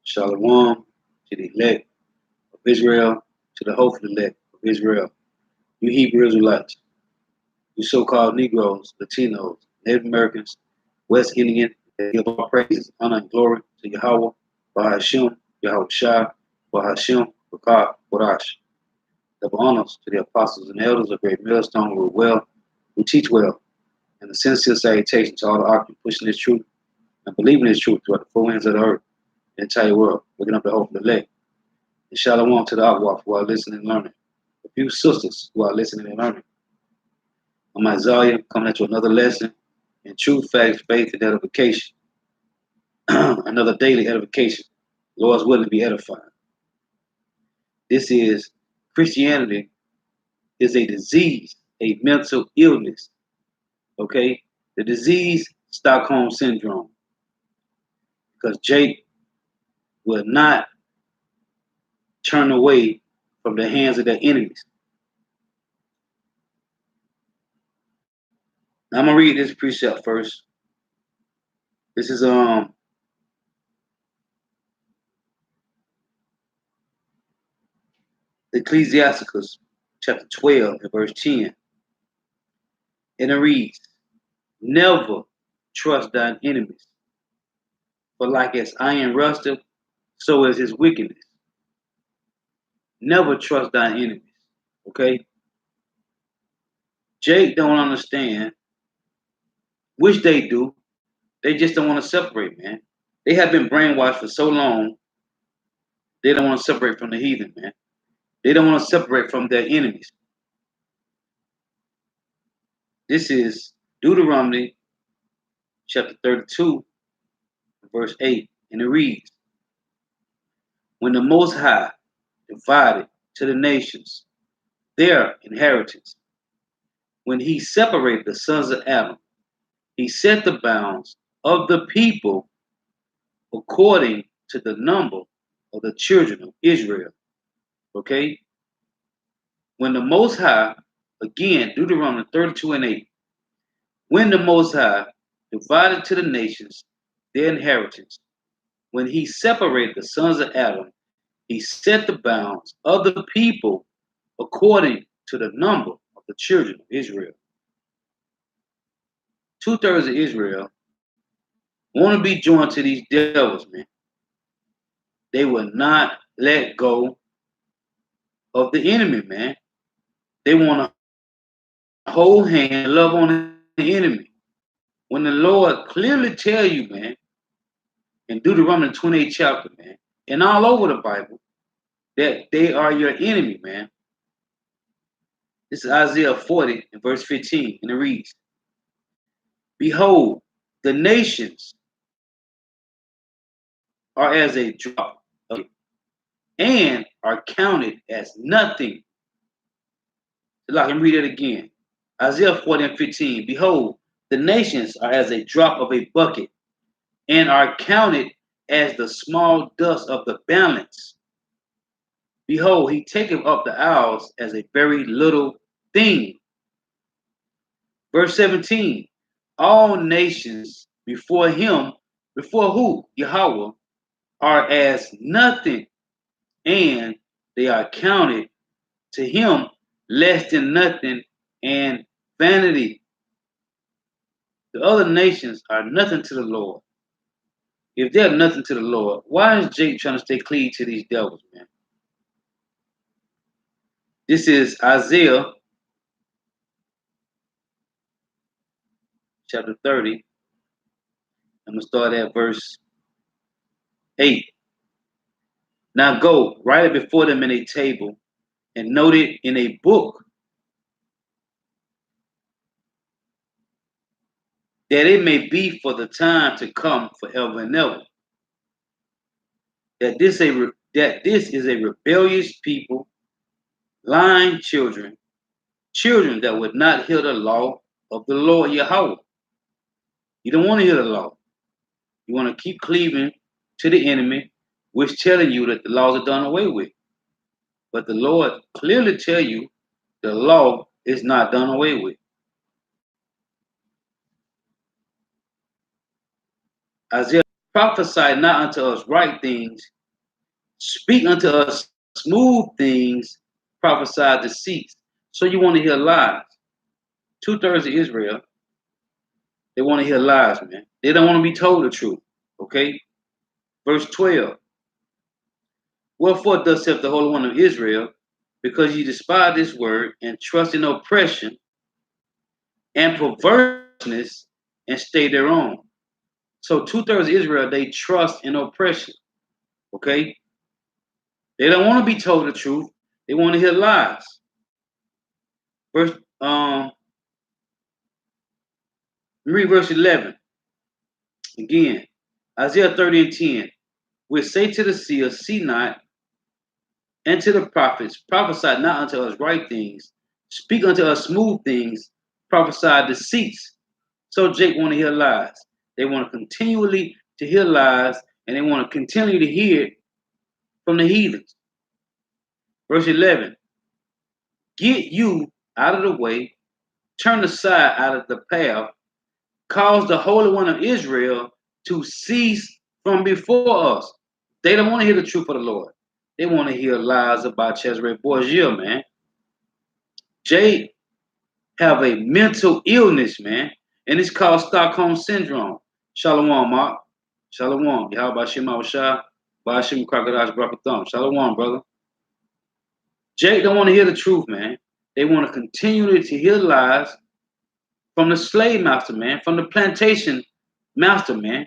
Shalom to the elect of Israel, to the hopeful elect of Israel. You Hebrew Israelites, you so-called Negroes, Latinos, Native Americans, West Indian, they give all praises, honor, and glory to Yahweh, Bahashim, Yahweh Shah, Bahashim, Bakar, Korash. Double honors to the apostles and elders of Great Millstone who teach well, and the sincere salutation to all the occupants pushing this truth and believing this truth throughout the four ends of the earth, the entire world, looking up the hope of the elect. And shalom to the Akwa who are listening and learning. A few sisters who are listening and learning. I'm Isaiah coming at you another lesson in truth, facts, faith, and edification. Another daily edification. Lord's willing to be edified. This is Christianity is a disease, a mental illness. Okay? The disease, Stockholm Syndrome. Because Jake will not turn away from the hands of their enemies. Now, I'm gonna read this precept first. This is Ecclesiasticus chapter 12 and verse 10. And it reads, never trust thine enemies, for like as iron rusteth, so is his wickedness. Never trust thine enemies. Okay? Jake don't understand, which they do. They just don't want to separate, man. They have been brainwashed for so long, they don't want to separate from the heathen, man. They don't want to separate from their enemies. This is Deuteronomy chapter 32, verse 8, and it reads, when the Most High divided to the nations their inheritance, when he separated the sons of Adam, he set the bounds of the people according to the number of the children of Israel. Okay? When the Most High, again, Deuteronomy 32 and 8, when the Most High divided to the nations their inheritance, when he separated the sons of Adam, he set the bounds of the people according to the number of the children of Israel. 2/3 of Israel want to be joined to these devils, man. They will not let go of the enemy, man. They want to hold hand and love on the enemy. When the Lord clearly tell you, man, in Deuteronomy 28 chapter, man, and all over the Bible, that they are your enemy, man. This is Isaiah 40 and verse 15, and it reads, behold, the nations are as a drop of it, and are counted as nothing. I can read it again. Isaiah 40 and 15. Behold, the nations are as a drop of a bucket, and are counted as the small dust of the balance. Behold, he taketh up the isles as a very little thing. Verse 17. All nations before him, before who? Yahweh, are as nothing, and they are counted to him less than nothing and vanity. The other nations are nothing to the Lord. If they're nothing to the Lord, why is Jake trying to stay clean to these devils, man? This is Isaiah chapter 30. I'm going to start at verse 8. Now go, write it before them in a table, and note it in a book, that it may be for the time to come forever and ever. That this is a rebellious people, lying children that would not hear the law of the Lord Yahweh. You don't want to hear the law. You want to keep cleaving to the enemy, which telling you that the laws are done away with. But the Lord clearly tell you the law is not done away with. Isaiah prophesied not unto us right things, speak unto us smooth things, prophesy deceits. So you want to hear lies. 2/3 of Israel, they want to hear lies, man. They don't want to be told the truth. Okay? Verse 12. Wherefore thus saith the Holy One of Israel, because ye despise this word and trust in oppression and perverseness and stay thereon. So 2/3 of Israel, they trust in oppression. Okay? They don't want to be told the truth. They want to hear lies. Verse read verse 11. Again, Isaiah 30:10. We say to the seer, see not, and to the prophets, prophesy not unto us right things, speak unto us smooth things, prophesy deceits. So Jake want to hear lies. They want to continually to hear lies, and they want to continue to hear it from the heathens. Verse 11. Get you out of the way, turn aside out of the path, cause the Holy One of Israel to cease from before us. They don't want to hear the truth of the Lord. They want to hear lies about Cesare Borgia, man. Jay have a mental illness, man, and it's called Stockholm Syndrome. Shalom, Mark. Shalom. Yahweh Shem Awashah, Bashim Crocodiles Brakatham. Shalom, brother. Jay don't want to hear the truth, man. They want to continue to hear lies from the slave master, man, from the plantation master, man.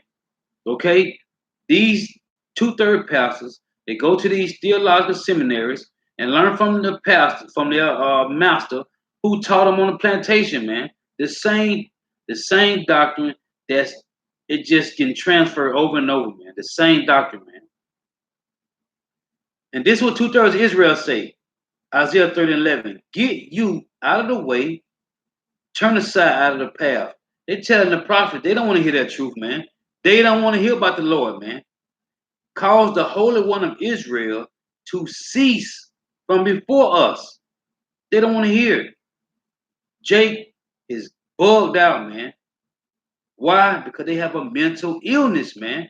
Okay? These 2/3 pastors, they go to these theological seminaries and learn from the pastor, from their master who taught them on the plantation, man. The same doctrine that's it just can transfer over and over, man. The same doctrine, man. And this is what 2/3 of Israel say. Isaiah 30:11. Get you out of the way, turn aside out of the path. They're telling the prophet they don't want to hear that truth, man. They don't want to hear about the Lord, man. Cause the Holy One of Israel to cease from before us. They don't want to hear it. Jake is bugged out, man. Why? Because they have a mental illness, man.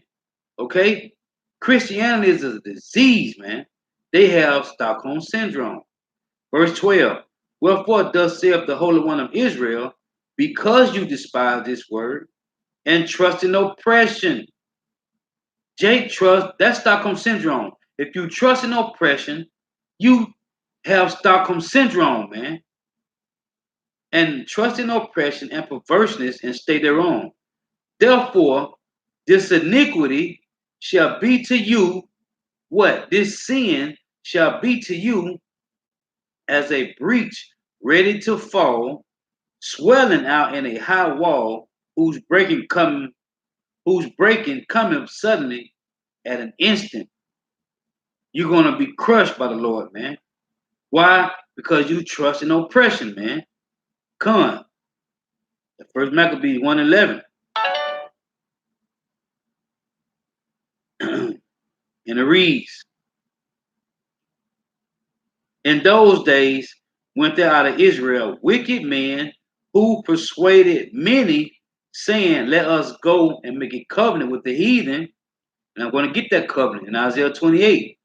Okay? Christianity is a disease, man. They have Stockholm Syndrome. Verse 12. Wherefore thus saith the Holy One of Israel, because you despise this word and trust in oppression. Jake trust, that's Stockholm Syndrome. If you trust in oppression, you have Stockholm Syndrome, man. And trust in oppression and perverseness and stay thereon. Therefore, this iniquity shall be to you what? This sin shall be to you as a breach ready to fall, swelling out in a high wall, whose breaking coming suddenly at an instant. You're gonna be crushed by the Lord, man. Why? Because you trust in oppression, man. Come. The first Maccabees 1:11. And it reads, in those days went there out of Israel wicked men who persuaded many, saying, let us go and make a covenant with the heathen. And I'm going to get that covenant in Isaiah 28.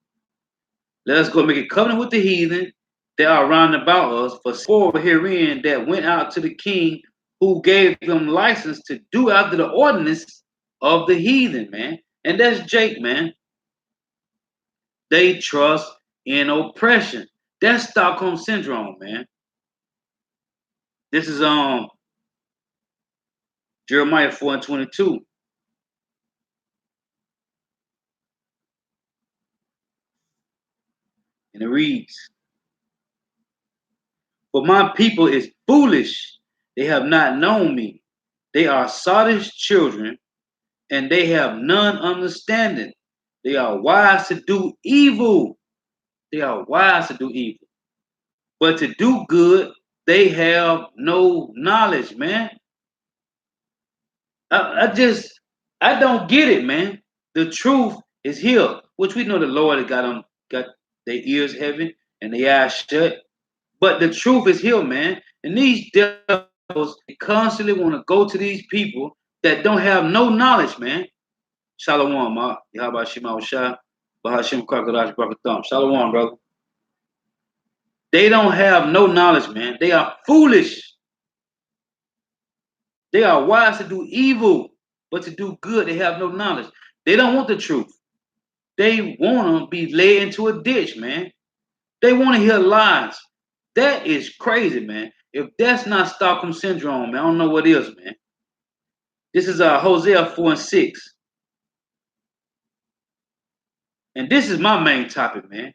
Let us go make a covenant with the heathen that are round about us, for herein that went out to the king who gave them license to do after the ordinance of the heathen, man. And that's Jake, man. They trust in oppression. That's Stockholm Syndrome, man. This is Jeremiah 4:22. And it reads, for my people is foolish, they have not known me. They are sottish children, and they have none understanding. They are wise to do evil. They are wise to do evil. But to do good, they have no knowledge, man. I don't get it, man. The truth is here, which we know the Lord has got their ears heavy and their eyes shut. But the truth is here, man. And these devils they constantly want to go to these people that don't have no knowledge, man. Shalom, ma. Yahaba Shema Shah. Bahashim Krakadash Brakatham. Shalom, brother. They don't have no knowledge, man. They are foolish. They are wise to do evil, but to do good, they have no knowledge. They don't want the truth. They want to be led into a ditch, man. They want to hear lies. That is crazy, man. If that's not Stockholm Syndrome, man, I don't know what is, man. This is Hosea 4 and 6. And this is my main topic, man.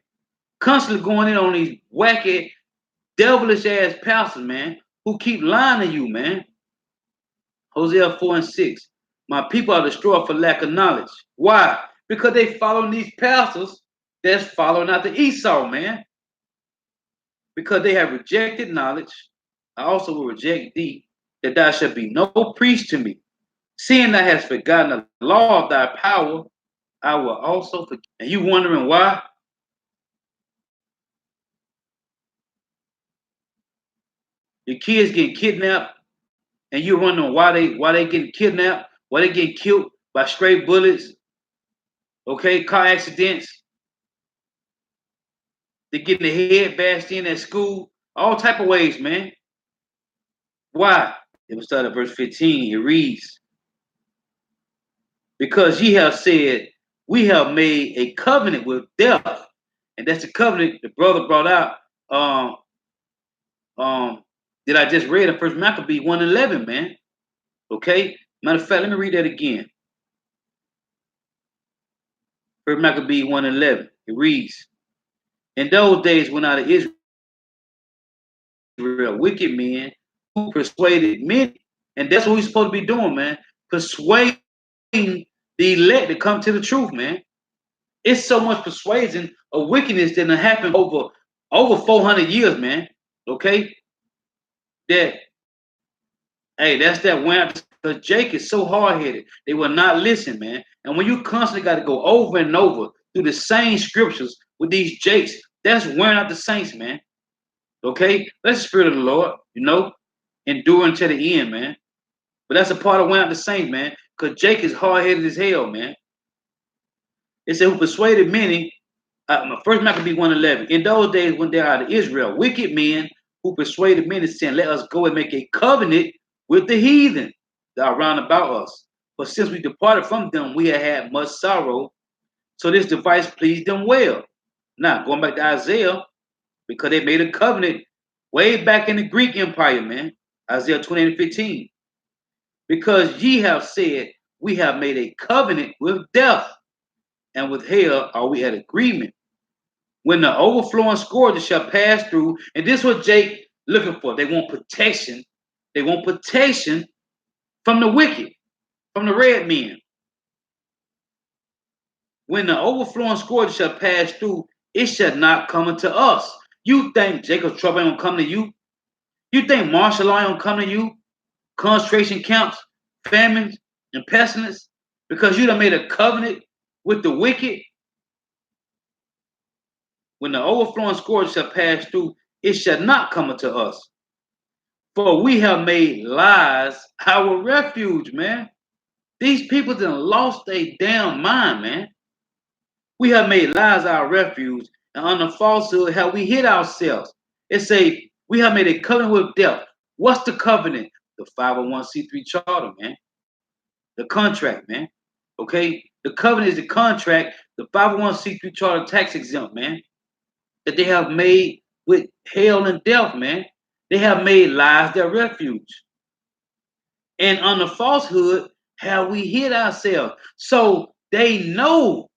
Constantly going in on these wacky, devilish ass pastors, man, who keep lying to you, man. Hosea 4 and 6. My people are destroyed for lack of knowledge. Why? Because they following these pastors that's following after Esau, man. Because they have rejected knowledge, I also will reject thee, that thou shalt be no priest to me. Seeing thou hast forgotten the law of thy power, I will also forget. And you wondering why? Your kids getting kidnapped, and you're wondering why they getting kidnapped, why they getting killed by stray bullets, okay, car accidents, they getting their head bashed in at school, all type of ways, man. Why? It was started at verse 15. It reads, because ye have said, we have made a covenant with death. And that's the covenant the brother brought out. That I just read in First Maccabee 1:11, man. Okay? Matter of fact, let me read that again. First Maccabee 1:11. It reads, in those days when out of Israel wicked men who persuaded many, and that's what we're supposed to be doing, man. Persuading the elect to come to the truth, man. It's so much persuasion of wickedness that happened over 400 years, man. Okay, that that's that went because Jake is so hard headed. They will not listen, man. And when you constantly got to go over and over through the same scriptures with these Jakes, that's wearing out the saints, man. Okay, that's the spirit of the Lord, enduring to the end, man. But that's a part of wearing out the saints, man. Because Jake is hard headed as hell, man. It said, who persuaded many. First Maccabee 1:11. In those days when there are Israel, wicked men who persuaded many, saying, let us go and make a covenant with the heathen that are round about us. But since we departed from them, we have had much sorrow. So this device pleased them well. Now, going back to Isaiah, because they made a covenant way back in the Greek Empire, man. Isaiah 28:15. Because ye have said, we have made a covenant with death, and with hell are we at agreement. When the overflowing scourges shall pass through, and this is what Jake looking for. They want protection. They want protection from the wicked, from the red men. When the overflowing scourges shall pass through, it shall not come unto us. You think Jacob's trouble ain't gonna come to you? You think martial law ain't gonna come to you? Concentration camps, famines, and pestilence? Because you done made a covenant with the wicked? When the overflowing scourge shall pass through, it shall not come unto us. For we have made lies our refuge, man. These people done lost their damn mind, man. We have made lies our refuge, and under falsehood have we hid ourselves. It say we have made a covenant with death. What's the covenant? The 501c3 charter, man. The contract, man. Okay? The covenant is the contract, the 501c3 charter tax exempt, man. That they have made with hell and death, man. They have made lies their refuge. And under falsehood have we hid ourselves. So they know,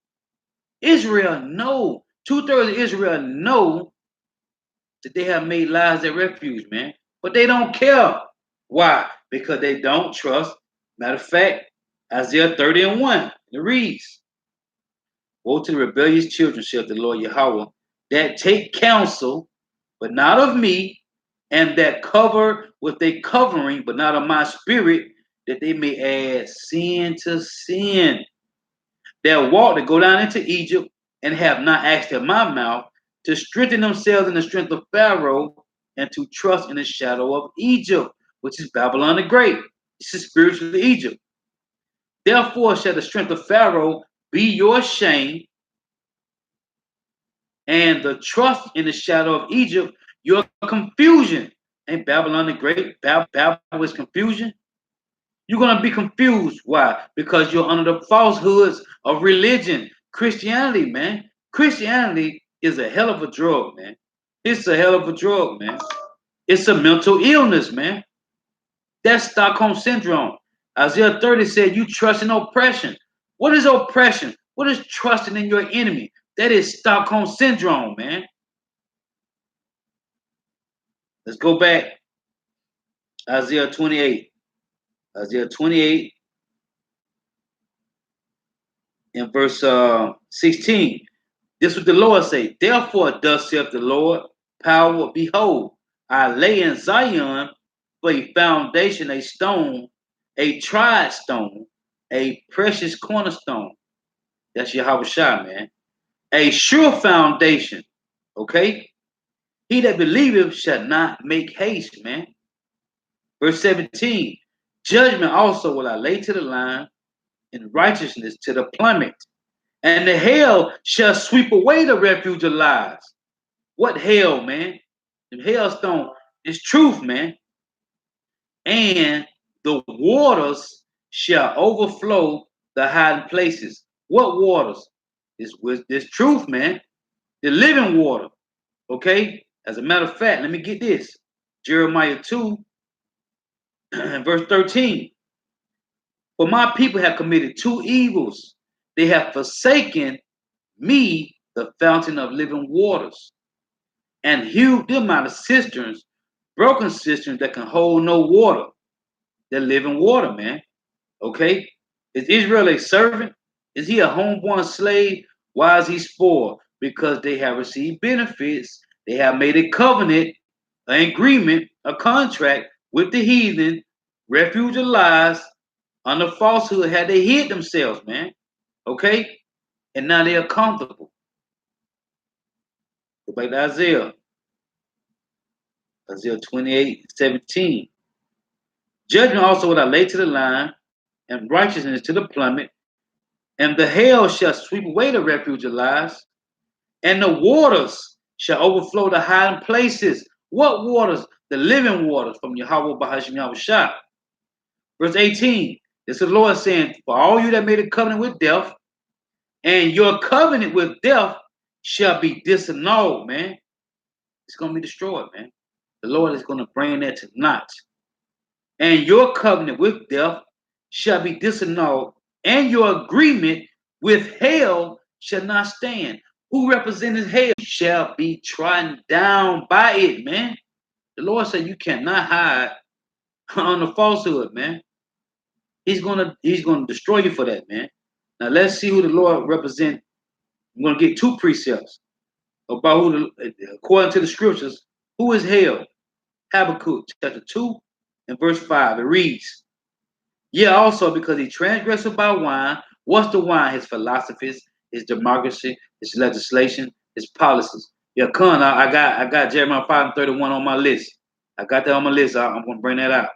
Israel know, 2/3 of Israel know that they have made lies their refuge, man. But they don't care. Why? Because they don't trust. Matter of fact, Isaiah 30:1, it reads, woe to the rebellious children, saith the Lord Yahweh, that take counsel, but not of me, and that cover with a covering, but not of my spirit, that they may add sin to sin. That walk to go down into Egypt and have not asked at my mouth to strengthen themselves in the strength of Pharaoh, and to trust in the shadow of Egypt, which is Babylon the Great. This is spiritual Egypt. Therefore shall the strength of Pharaoh be your shame, and the trust in the shadow of Egypt your confusion. Ain't Babylon the Great? Babylon is confusion. You're going to be confused. Why? Because you're under the falsehoods of religion. Christianity, man. Christianity is a hell of a drug, man. It's a hell of a drug, man. It's a mental illness, man. That's Stockholm Syndrome. Isaiah 30 said, you trust in oppression. What is oppression? What is trusting in your enemy? That is Stockholm Syndrome, man. Let's go back. Isaiah 28. Isaiah 28 in verse 16. This is what the Lord say. Therefore, thus saith the Lord, power, behold, I lay in Zion for a foundation, a stone, a tried stone, a precious cornerstone. That's Yahweh Shai, man. A sure foundation. Okay? He that believeth shall not make haste, man. Verse 17. Judgment also will I lay to the line, and righteousness to the plummet. And the hail shall sweep away the refuge of lies. What hell, man? The hailstone is truth, man. And the waters shall overflow the hiding places. What waters? This truth, man. The living water. Okay? As a matter of fact, let me get this. Jeremiah 2 verse 13. For my people have committed two evils. They have forsaken me, the fountain of living waters, and hewed them out of cisterns, broken cisterns that can hold no water. They're living water, man. Okay? Is Israel a servant? Is he a homeborn slave? Why is he spoiled? Because they have received benefits. They have made a covenant, an agreement, a contract with the heathen, refuge of lies, under falsehood, had they hid themselves, man. Okay? And now they are comfortable. Go back to Isaiah. Isaiah 28:17. Judgment also will I lay to the line, and righteousness to the plummet, and the hail shall sweep away the refuge of lies, and the waters shall overflow the hiding places. What waters? The living waters from Yahweh Bahashim Yahweh Shah. Verse 18. This is the Lord saying, for all you that made a covenant with death, and your covenant with death shall be disannulled, man. It's going to be destroyed, man. The Lord is going to bring that to naught. And your covenant with death shall be disannulled, and your agreement with hell shall not stand. Who represented hell shall be trodden down by it, man. The Lord said you cannot hide on the falsehood, man. He's gonna destroy you for that, man. Now let's see who the Lord represents. I'm gonna get two precepts about who, according to the scriptures, who is hell. Habakkuk chapter 2 and verse 5. It reads, yeah, also because he transgressed by wine. What's the wine? His philosophies, his democracy, his legislation, his policies. Yeah, Con, I got Jeremiah 5:31 on my list. I got that on my list. I'm gonna bring that out.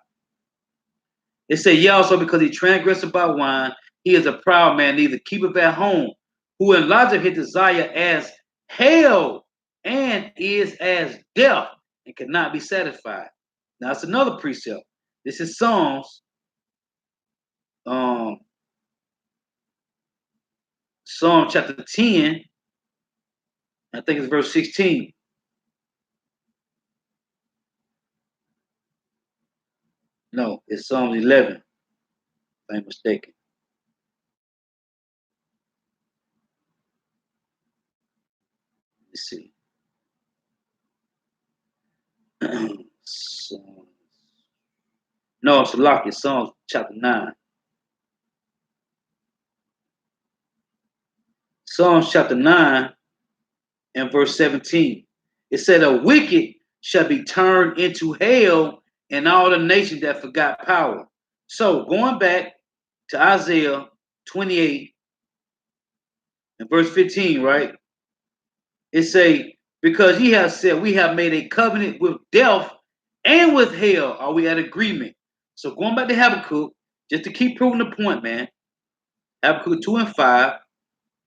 It said, yeah, also because he transgressed by wine, he is a proud man, neither keepeth at home, who enlargeth his desire as hell and is as death and cannot be satisfied. Now it's another precept. This is Psalms. Psalm chapter 10, I think it's verse 16. No, it's Psalm 11, if I'm mistaken. Let's see. Psalms. No, it's Salaki, Psalms chapter 9. Psalms chapter 9 and verse 17. It said, a wicked shall be turned into hell, and all the nations that forgot power. So going back to Isaiah 28 and verse 15, right? It say, Because ye have said, we have made a covenant with death and with hell. Are we at agreement? So going back to Habakkuk, just to keep proving the point, man. Habakkuk 2 and 5.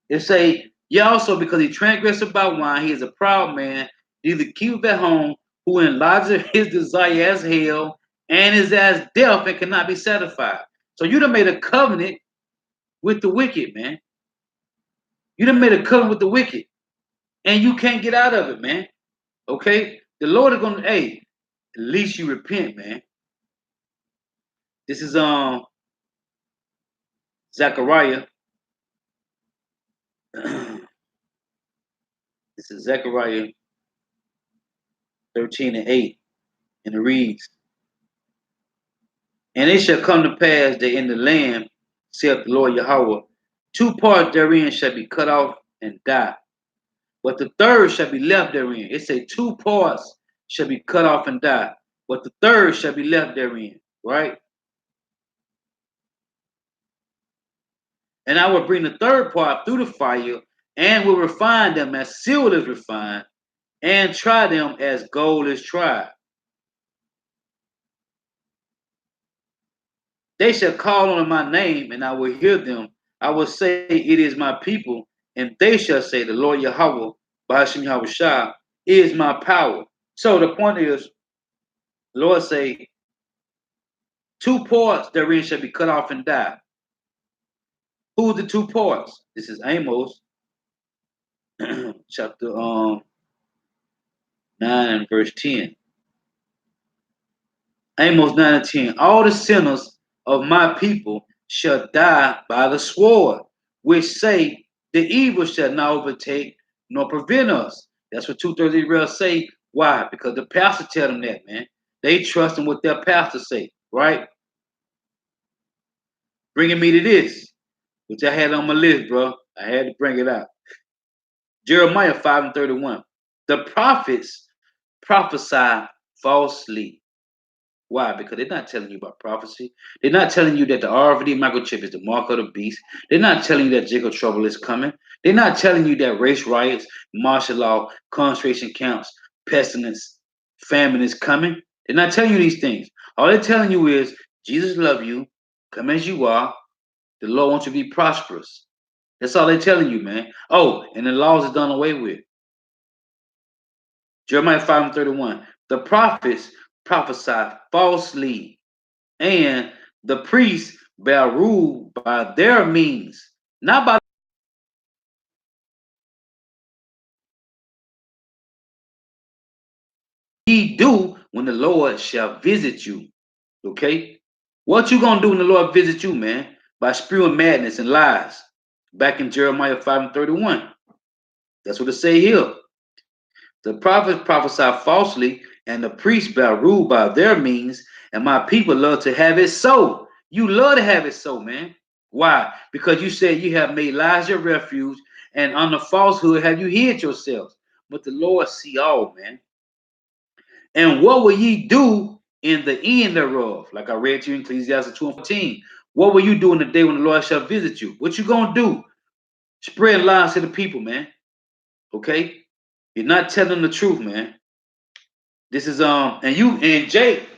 It say, yeah, also because he transgressed about wine, he is a proud man, neither keepeth at home, who enlarges his desire as hell, and is as death and cannot be satisfied. So you done made a covenant with the wicked, man. You done made a covenant with the wicked, and you can't get out of it, man. Okay? The Lord is gonna, hey, at least you repent, man. This is Zechariah. This is Zechariah 13 and 8. And it reads, and it shall come to pass that in the land, saith the Lord Yahweh, two parts therein shall be cut off and die, but the third shall be left therein. It say two parts shall be cut off and die, but the third shall be left therein, right? And I will bring the third part through the fire, and will refine them as silver is refined, and try them as gold is tried. They shall call on my name, and I will hear them. I will say, it is my people, and they shall say, the Lord Yahweh, Bahashim Yahushua, is my power. So the point is, the Lord say, two parts therein shall be cut off and die. Who are the two parts? This is Amos, chapter 9 and verse 10. Amos 9 and 10. All the sinners of my people shall die by the sword, which say the evil shall not overtake nor prevent us. That's what 2/3 Israel say. Why? Because the pastor tell them that, man. They trust in what their pastor say, right? Bringing me to this, which I had on my list, bro. I had to bring it out. Jeremiah 5 and 31. The prophets prophesy falsely. Why? Because they're not telling you about prophecy. They're not telling you that the RFID microchip is the mark of the beast. They're not telling you that Jacob trouble is coming. They're not telling you that race riots, martial law, concentration camps, pestilence, famine is coming. They're not telling you these things. All they're telling you is Jesus love you, come as you are. The Lord wants you to be prosperous. That's all they're telling you, man. Oh, and the laws is done away with. Jeremiah 5 and 31. The prophets prophesy falsely, and the priests bear rule by their means, not by ye do when the Lord shall visit you. Okay? What you gonna do when the Lord visit you, man? By spewing madness and lies. Back in Jeremiah 5 and 31. That's what it say here. The prophets prophesy falsely, and the priests bear rule by their means, and my people love to have it so. You love to have it so, man. Why? Because you said you have made lies your refuge, and under falsehood have you hid yourselves. But the Lord see all, man. And what will ye do in the end thereof? Like I read to you in Ecclesiastes 2 and 14. What will you do in the day when the Lord shall visit you? What you gonna do? Spread lies to the people, man. Okay? You're not telling the truth, man. This is and you and Jake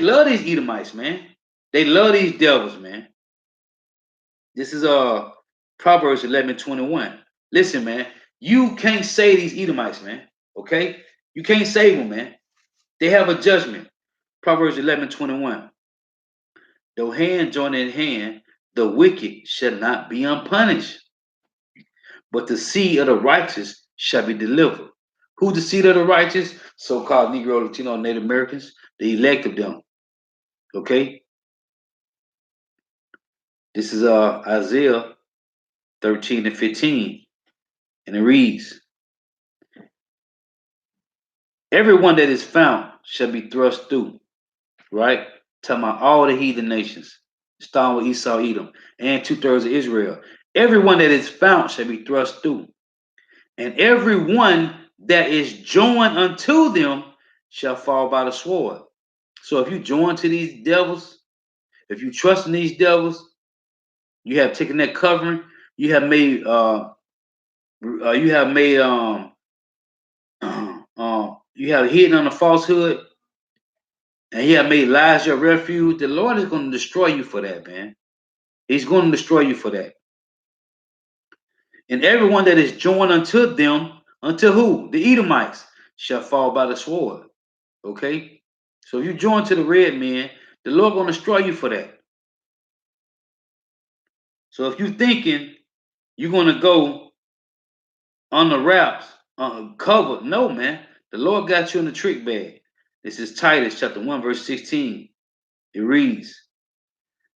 love these Edomites, man. They love these devils, man. This is Proverbs 11:21. Listen, man, you can't save these Edomites, man. Okay, you can't save them, man. They have a judgment. Proverbs 11:21. Though hand join in hand, the wicked shall not be unpunished, but the seed of the righteous shall be delivered. Who's the seed of the righteous? So-called Negro, Latino, Native Americans, the elect of them. Okay, this is Isaiah 13 and 15, and it reads, everyone that is found shall be thrust through, right? Talking about all the heathen nations, starting with Esau, Edom, and 2/3 of Israel. Everyone that is found shall be thrust through, and everyone that is joined unto them shall fall by the sword. So if you join to these devils, if you trust in these devils, you have taken that covering, you have made you have hidden on the falsehood, and he have made lies your refuge, the Lord is going to destroy you for that, man. He's going to destroy you for that. And everyone that is joined unto them, unto who? The Edomites, shall fall by the sword. Okay? So if you join to the red men, the Lord going to destroy you for that. So if you thinking you're going to go on the wraps, covered, no, man. The Lord got you in the trick bag. This is Titus chapter 1, verse 16. It reads,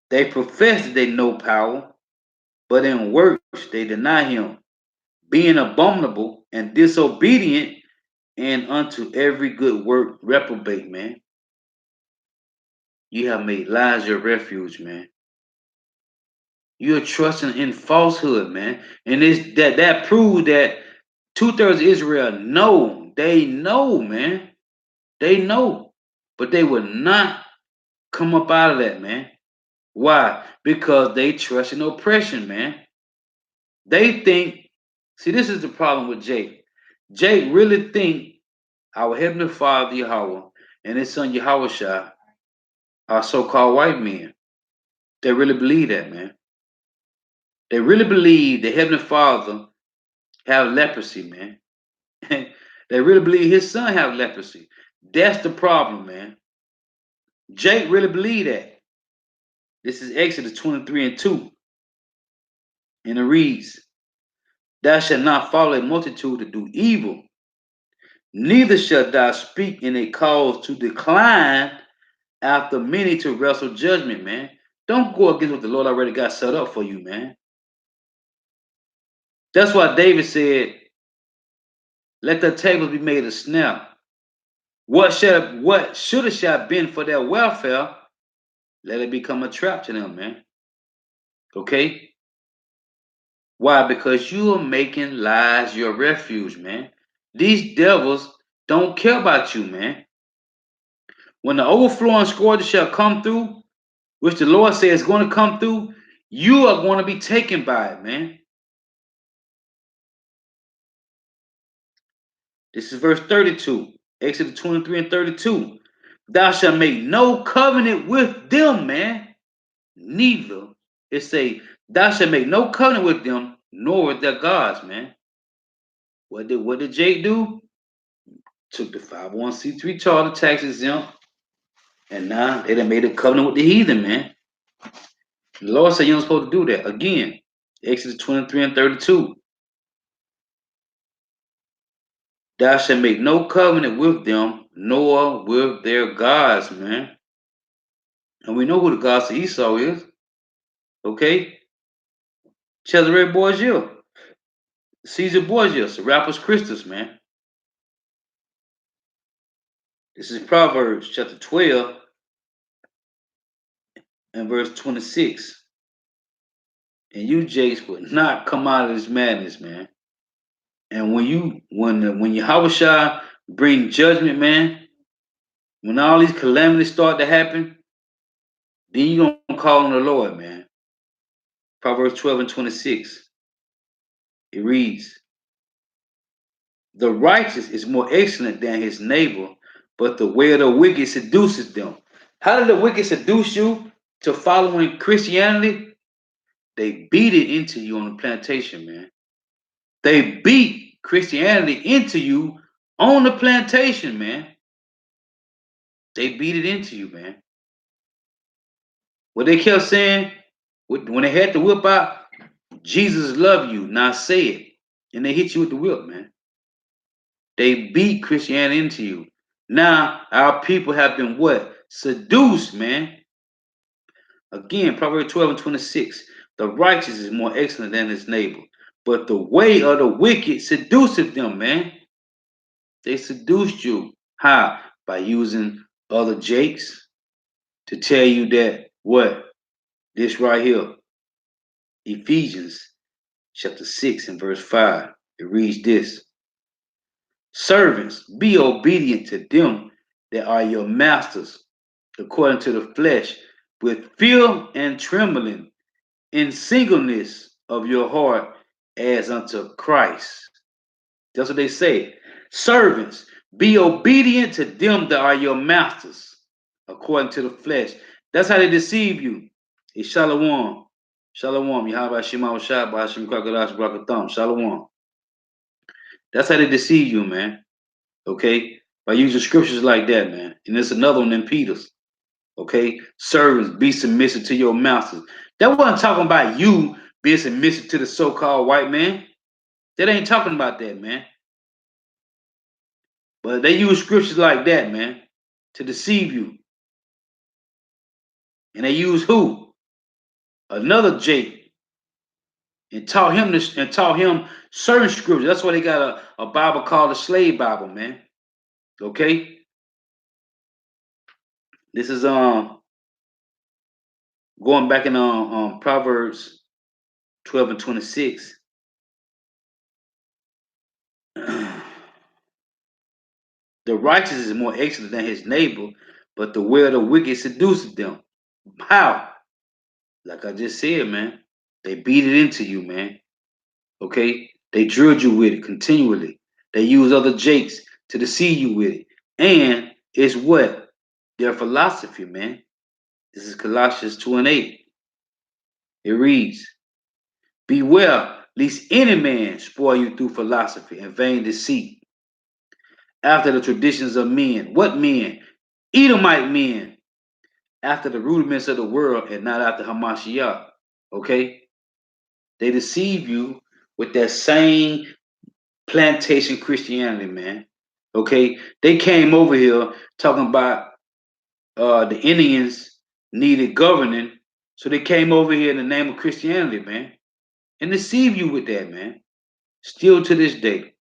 they profess that they know power, but in works they deny him, being abominable and disobedient, and unto every good work reprobate, man. You have made lies your refuge, man. You're trusting in falsehood, man. And it's that proves that 2/3 of Israel know. They know, man. They know. But they will not come up out of that, man. Why? Because they trust in oppression, man. They think, see, this is the problem with Jake. Jake really think our Heavenly Father, Yahweh, and his son Yahushua are so-called white men. They really believe that, man. They really believe the Heavenly Father have leprosy, man. They really believe his son have leprosy. That's the problem, man. Jake really believe that. This is Exodus 23:2. And it reads, thou shalt not follow a multitude to do evil, neither shalt thou speak in a cause to decline after many to wrestle judgment, man. Don't go against what the Lord already got set up for you, man. That's why David said, let the tables be made a snare. What should have been for their welfare, let it become a trap to them, man. Okay? Why? Because you are making lies your refuge, man. These devils don't care about you, man. When the overflowing scourge shall come through, which the Lord says is going to come through, you are going to be taken by it, man. This is verse 32, Exodus 23:32. Thou shalt make no covenant with them, man. Neither. It say, thou shalt make no covenant with them, nor with their gods, man. What did Jake do? Took the 501c3 charter, tax exempt, and now they done made a covenant with the heathen, man. The Lord said you're not supposed to do that. Again, Exodus 23:32. Thou shalt make no covenant with them, nor with their gods, man. And we know who the gods of Esau is. Okay? Cesare Borgia, Caesar Borgia, Serapis Christus, man. This is Proverbs chapter 12 and verse 26. And you, Jakes, would not come out of this madness, man. And when Yahushua bring judgment, man, when all these calamities start to happen, then you gonna call on the Lord, man. Proverbs 12:26. It reads, the righteous is more excellent than his neighbor, but the way of the wicked seduces them. How did the wicked seduce you to following Christianity? They beat it into you on the plantation, man. They beat Christianity into you on the plantation, man. They beat it into you, man. What they kept saying, when they had the whip out, Jesus love you, now say it. And they hit you with the whip, man. They beat Christianity into you. Now, our people have been what? Seduced, man. Again, Proverbs 12:26. The righteous is more excellent than his neighbor, but the way of the wicked seduceth them, man. They seduced you. How? By using other Jakes to tell you that what? This right here, Ephesians chapter 6 and verse 5. It reads this. Servants, be obedient to them that are your masters, according to the flesh, with fear and trembling, in singleness of your heart, as unto Christ. That's what they say. Servants, Be obedient to them that are your masters, according to the flesh. That's how they deceive you. It's Shalom. Shalom. Yahweh Shema Shah, Bahashim Kakadash Brakatham. Shalom. That's how they deceive you, man. Okay? By using scriptures like that, man. And there's another one in Peter's. Okay? Servants, be submissive to your masters. That wasn't talking about you being submissive to the so-called white man. That ain't talking about that, man. But they use scriptures like that, man, to deceive you. And they use who? Another Jake, and taught him this and taught him certain scriptures. That's why they got a Bible called the Slave Bible, man. Okay? This is going back in Proverbs 12 and 26. The righteous is more excellent than his neighbor, but the way of the wicked seduces them. How? Like I just said, man. They beat it into you, man. Okay? They drilled you with it continually. They use other jakes to deceive you with it. And it's what? Their philosophy, man. This is Colossians 2 and 8. It reads, beware, lest any man spoil you through philosophy and vain deceit, after the traditions of men. What men? Edomite men, after the rudiments of the world and not after Hamashiach. Okay? They deceive you with that same plantation Christianity, man. Okay? They came over here talking about the Indians needed governing, so they came over here in the name of Christianity, man, and deceive you with that, man. Still to this day,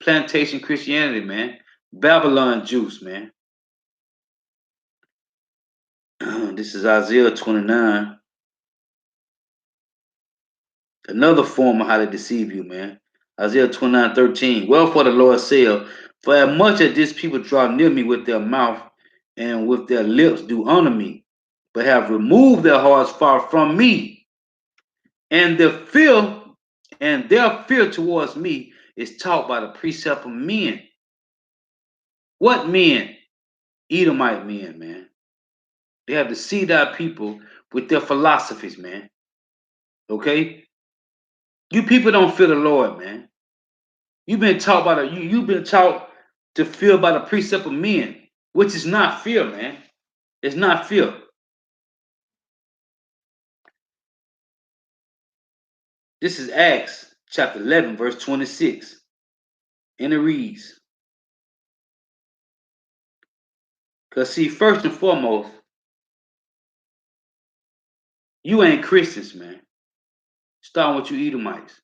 plantation Christianity, man, Babylon juice, man. This is Isaiah 29. Another form of how to deceive you, man. Isaiah 29:13. Wherefore the Lord said, for as much as this people draw near me with their mouth and with their lips do honor me, but have removed their hearts far from me, and their fear towards me is taught by the precept of men. What men? Edomite men, man. They have deceived our people with their philosophies, man. Okay? You people don't fear the Lord, man. You've been taught you've been taught to fear by the precept of men, which is not fear, man. It's not fear. This is Acts chapter 11, verse 26. And it reads, because see, first and foremost, you ain't Christians, man. Starting with you Edomites.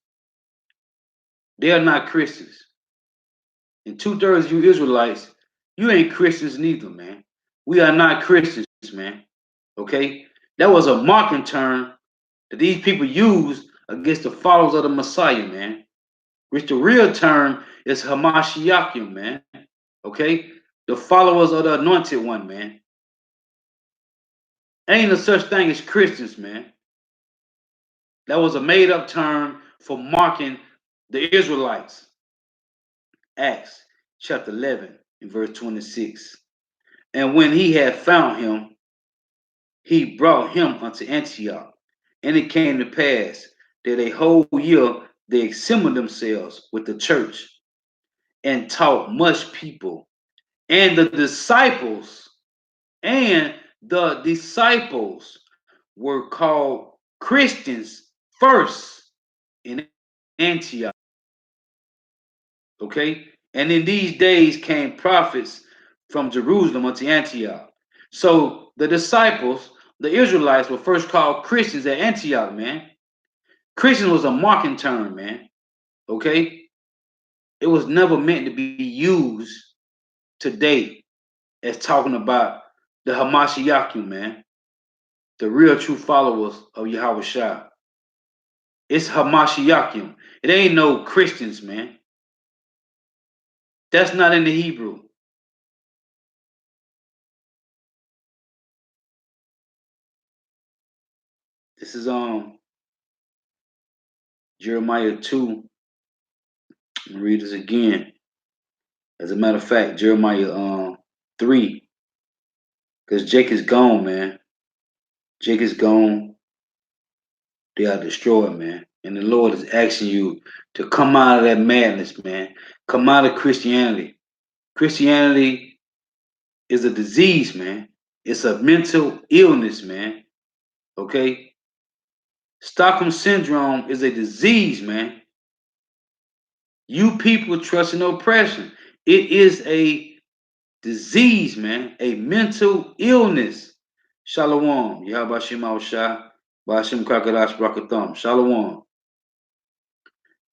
They are not Christians. And 2/3 of you Israelites, you ain't Christians neither, man. We are not Christians, man. Okay? That was a marking term that these people used against the followers of the Messiah, man. Which the real term is Hamashiachim, man. Okay? The followers of the anointed one, man. Ain't no such thing as Christians, man. That was a made-up term for marking the Israelites. Acts chapter 11 and verse 26. And when he had found him, he brought him unto Antioch. And it came to pass that a whole year they assembled themselves with the church and taught much people. And the disciples were called Christians first in Antioch. Okay? And in these days came prophets from Jerusalem unto Antioch. So the disciples, the Israelites, were first called Christians at Antioch, man. Christian was a marking term, man. Okay? It was never meant to be used today as talking about the Hamashiachim, man. The real true followers of Yahweh Shah. It's Hamashiachim. It ain't no Christians, man. That's not in the Hebrew. This is Jeremiah 2. Read this again. As a matter of fact, Jeremiah 3, because Jake is gone, man. Jake is gone. They are destroyed, man. And the Lord is asking you to come out of that madness, man. Come out of Christianity. Christianity is a disease, man. It's a mental illness, man. Okay? Stockholm syndrome is a disease, man. You people trust in oppression. It is a disease, man. A mental illness. Shalom. Yahabashim Shah. Bashim Kakadash Brakatham. Shalom.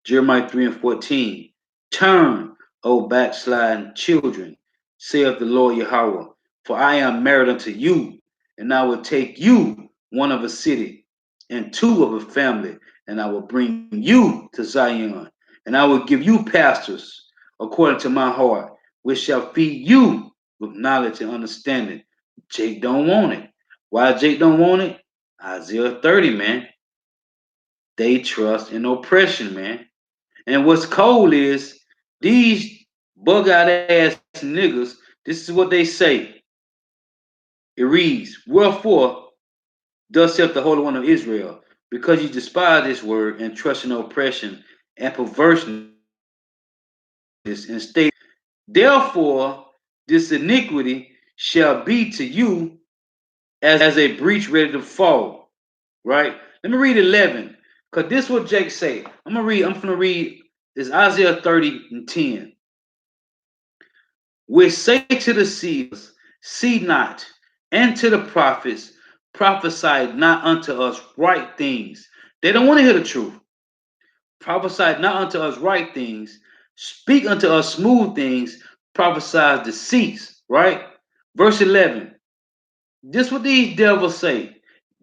Jeremiah 3 and 14. Turn, O backsliding children, saith the Lord Yahweh, for I am married unto you, and I will take you one of a city, and two of a family, and I will bring you to Zion, and I will give you pastors according to my heart, which shall feed you with knowledge and understanding. Jake don't want it. Why Jake don't want it? Isaiah 30, man. They trust in oppression, man. And what's cold is these bug out ass niggas, this is what they say. It reads, wherefore, thus saith the Holy One of Israel, because you despise this word and trust in oppression and perverseness and state, therefore this iniquity shall be to you as a breach ready to fall. Right? Let me read 11. Because this is what Jake say. I'm gonna read this Isaiah 30 and 10. Which say to the seers, see not, and to the prophets, prophesy not unto us right things. They don't want to hear the truth. Prophesy not unto us right things, speak unto us smooth things, prophesy deceits, right? Verse 11. This what these devils say.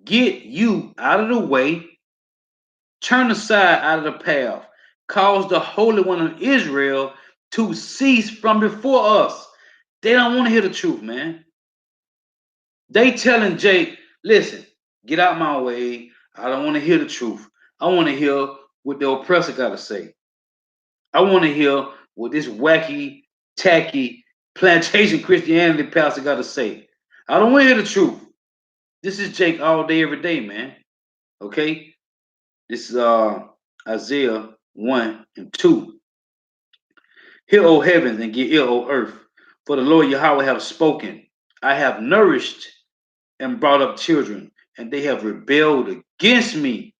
Get you out of the way, turn aside out of the path, cause the Holy One of Israel to cease from before us. They don't want to hear the truth, man. They telling Jake, listen, get out my way. I don't want to hear the truth. I want to hear what the oppressor got to say. I want to hear what this wacky, tacky, plantation Christianity pastor got to say. I don't want to hear the truth. This is Jake all day, every day, man. Okay? This is Isaiah 1 and 2. Hear, O heavens, and get ear, O earth, for the Lord Yahweh have spoken. I have nourished and brought up children, and they have rebelled against me.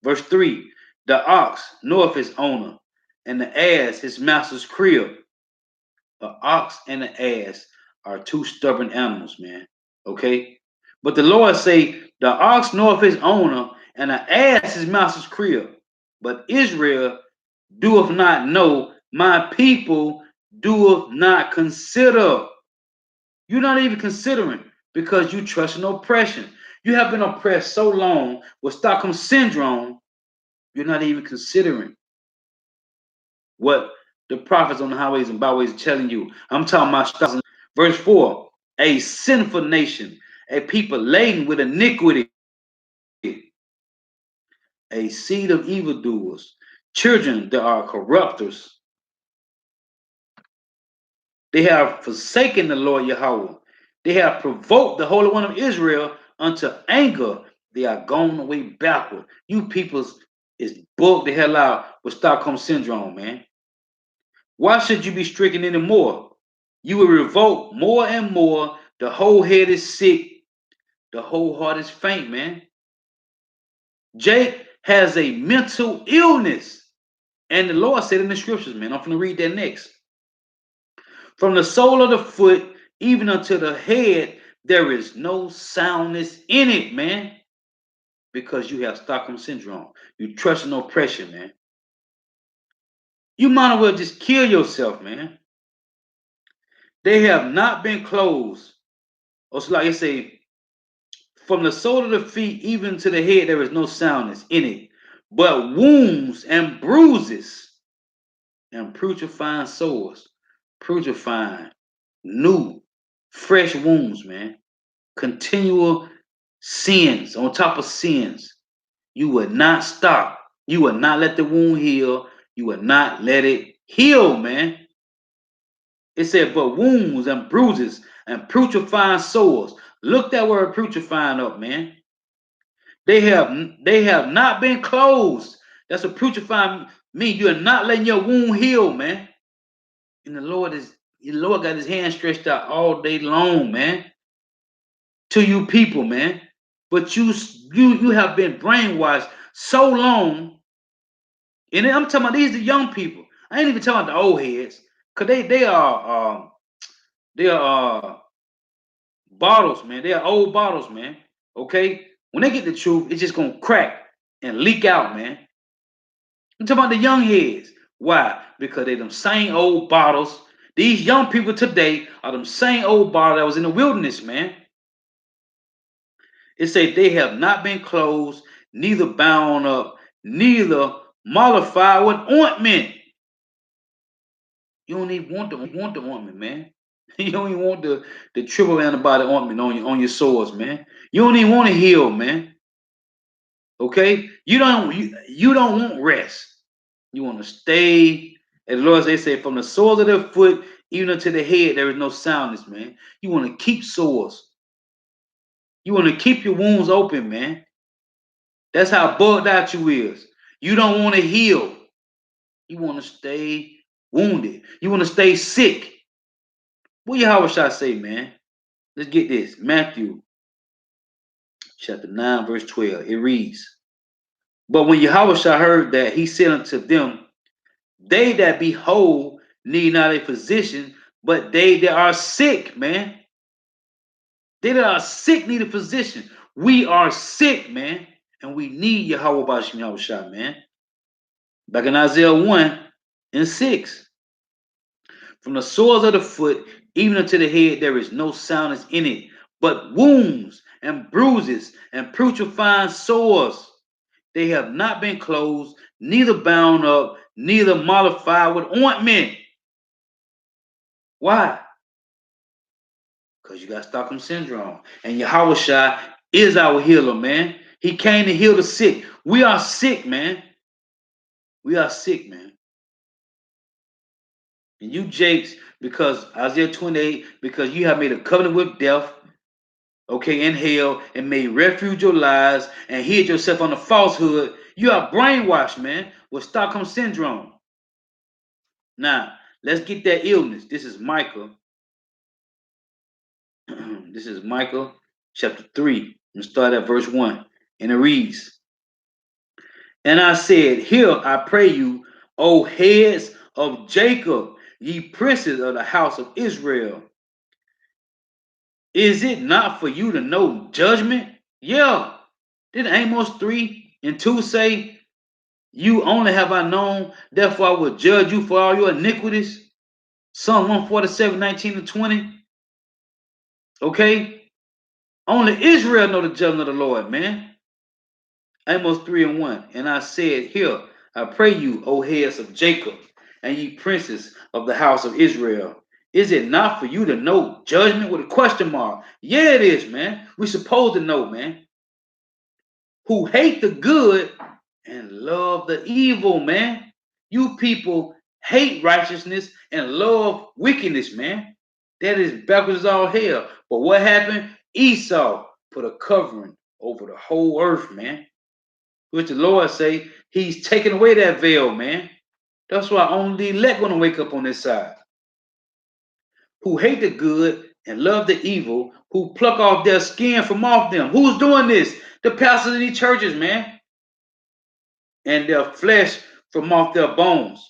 Verse 3. The ox knoweth his owner, and the ass his master's crib. The ox and the ass are two stubborn animals, man. Okay? But the Lord say, the ox knoweth his owner, and the ass his master's crib. But Israel doeth not know, my people doeth not consider. You're not even considering because you trust in oppression. You have been oppressed so long with Stockholm syndrome, you're not even considering what the prophets on the highways and byways are telling you. I'm talking about verse 4. A sinful nation, a people laden with iniquity, a seed of evildoers, children that are corrupters. They have forsaken the Lord Yahweh. They have provoked the Holy One of Israel unto anger. They are gone away backward. You peoples is bugged the hell out with Stockholm syndrome, man. Why should you be stricken anymore? You will revolt more and more. The whole head is sick. The whole heart is faint, man. Jake has a mental illness. And the Lord said in the scriptures, man, I'm going to read that next. From the sole of the foot even unto the head, there is no soundness in it, man. Because you have Stockholm syndrome. You trust in oppression, man. You might as well just kill yourself, man. They have not been closed. Or so like I say, from the sole of the feet even to the head, there is no soundness in it, but wounds and bruises and putrefying sores, putrefying, new, fresh wounds, man. Continual sins on top of sins. You would not stop. You would not let the wound heal. You would not let it heal, man. It said, but wounds and bruises and putrefying sores. Look that word putrefying up, man. They have not been closed. That's what putrefying mean. You are not letting your wound heal, man. And the Lord got his hand stretched out all day long, man, to you people, man. But you have been brainwashed so long. And then I'm talking about these the young people. I ain't even talking about the old heads, cause they are bottles, man. They are old bottles, man. Okay, when they get the truth, it's just gonna crack and leak out, man. I'm talking about the young heads. Why? Because they them same old bottles. These young people today are them same old bottles that was in the wilderness, man. It say they have not been closed, neither bound up, neither mollified with ointment. You don't even want the ointment, man. You don't even want the triple antibiotic ointment on your sores, man. You don't even want to heal, man. Okay? You don't want rest. You want to stay. And the Lord, they say, from the soles of their foot even unto the head, there is no soundness, man. You want to keep sores. You want to keep your wounds open, man. That's how bugged out you is. You don't want to heal. You want to stay wounded. You want to stay sick. What Yahweh shall say, man? Let's get this. Matthew chapter 9, verse 12. It reads, but when Yahweh shall heard that, he said unto them, they that be whole need not a physician, but they that are sick, man. They that are sick need a physician. We are sick, man. And we need Yahweh Bashim Yahweh Shah, man. Back in Isaiah 1 and 6. From the soles of the foot, even unto the head, there is no soundness in it, but wounds and bruises and putrefying sores. They have not been closed, neither bound up, neither mollified with ointment. Why? Because you got Stockholm syndrome. And Yahweh Shai is our healer, man. He came to heal the sick. We are sick, man. We are sick, man. And you Jakes, because Isaiah 28, because you have made a covenant with death, okay, in hell, and made refuge your lies, and hid yourself on the falsehood. You are brainwashed, man, with Stockholm syndrome. Now, let's get that illness. This is Micah. This is Micah chapter 3. And start at verse 1. And it reads, and I said, hear, I pray you, O heads of Jacob, ye princes of the house of Israel. Is it not for you to know judgment? Yeah. Did Amos 3 and 2 say, you only have I known, therefore I will judge you for all your iniquities? Psalm 147, 19 to 20. Okay? Only Israel know the judgment of the Lord, man. Amos 3 and 1. And I said, hear, I pray you, O heads of Jacob, and ye princes of the house of Israel. Is it not for you to know judgment with a question mark? Yeah, it is, man. We're supposed to know, man. Who hate the good and love the evil, man. You people hate righteousness and love wickedness, man. That is backwards as all hell. But what happened? Esau put a covering over the whole earth, man. Which the Lord say, he's taking away that veil, man. That's why only the elect gonna wake up on this side. Who hate the good and love the evil, who pluck off their skin from off them. Who's doing this? The pastors in these churches, man. And their flesh from off their bones.